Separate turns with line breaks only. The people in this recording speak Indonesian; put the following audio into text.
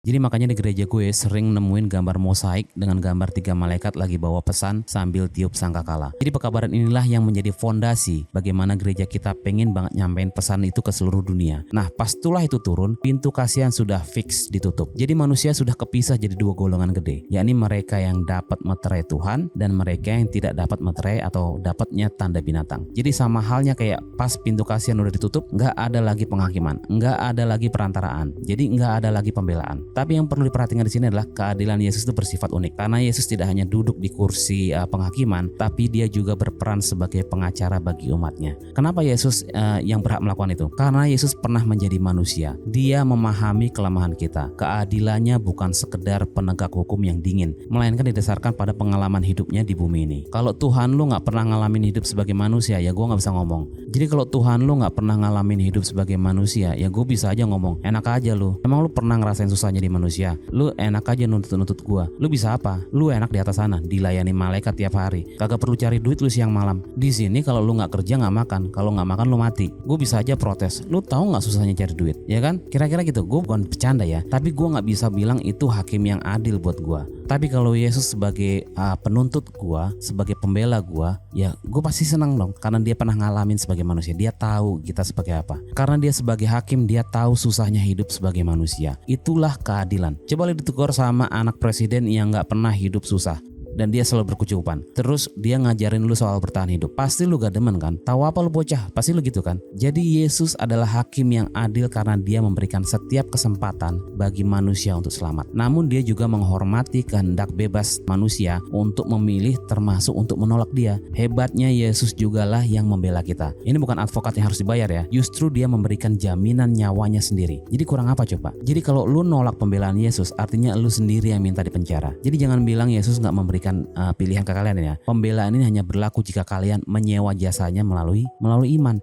Jadi makanya di gereja gue sering nemuin gambar mosaik dengan gambar 3 malaikat lagi bawa pesan sambil tiup sangkakala. Jadi pekabaran inilah yang menjadi fondasi bagaimana gereja kita pengen banget nyampein pesan itu ke seluruh dunia. Nah pas itulah itu turun, pintu kasihan sudah fix ditutup. Jadi manusia sudah kepisah jadi 2 golongan gede, yakni mereka yang dapat meterai Tuhan dan mereka yang tidak dapat meterai atau dapatnya tanda binatang. Jadi sama halnya kayak pas pintu kasihan udah ditutup, nggak ada lagi penghakiman, nggak ada lagi perantaraan, jadi nggak ada lagi pembelaan. Tapi yang perlu diperhatikan di sini adalah keadilan Yesus itu bersifat unik, karena Yesus tidak hanya duduk di kursi penghakiman, tapi dia juga berperan sebagai pengacara bagi umatnya. Kenapa Yesus yang berhak melakukan itu? Karena Yesus pernah menjadi manusia. Dia memahami kelemahan kita. Keadilannya bukan sekedar penegak hukum yang dingin, melainkan didasarkan pada pengalaman hidupnya di bumi ini. Kalau Tuhan lu nggak pernah ngalamin hidup sebagai manusia, ya gue nggak bisa ngomong. Jadi kalau Tuhan lu nggak pernah ngalamin hidup sebagai manusia, ya gue bisa aja ngomong, enak aja lu. Emang lu pernah ngerasain susahnya di manusia? Lu enak aja nuntut-nuntut gua. Lu bisa apa? Lu enak di atas sana, dilayani malaikat tiap hari. Kagak perlu cari duit lu siang malam. Di sini kalau lu nggak kerja nggak makan, kalau nggak makan lu mati. Gue bisa aja protes. Lu tahu nggak susahnya cari duit? Ya kan? Kira-kira gitu. Gue bukan bercanda ya. Tapi gue nggak bisa bilang itu hakim yang adil buat gua. Tapi kalau Yesus sebagai penuntut gua, sebagai pembela gua, ya gue pasti senang dong. Karena dia pernah ngalamin sebagai manusia. Dia tahu kita sebagai apa. Karena dia sebagai hakim, dia tahu susahnya hidup sebagai manusia. Itulah keadilan. Coba lihat ditegur sama anak presiden yang nggak pernah hidup susah dan dia selalu berkecukupan. Terus dia ngajarin lu soal bertahan hidup. Pasti lu gak demen kan? Tahu apa lu bocah? Pasti lu gitu kan? Jadi Yesus adalah hakim yang adil karena dia memberikan setiap kesempatan bagi manusia untuk selamat. Namun dia juga menghormati kehendak bebas manusia untuk memilih termasuk untuk menolak dia. Hebatnya Yesus jugalah yang membela kita. Ini bukan advokat yang harus dibayar ya. Justru dia memberikan jaminan nyawanya sendiri. Jadi kurang apa coba? Jadi kalau lu nolak pembelaan Yesus, artinya lu sendiri yang minta dipenjara. Jadi jangan bilang Yesus gak memberikan pilihan ke kalian ya. Pembelaan ini hanya berlaku jika kalian menyewa jasanya melalui iman.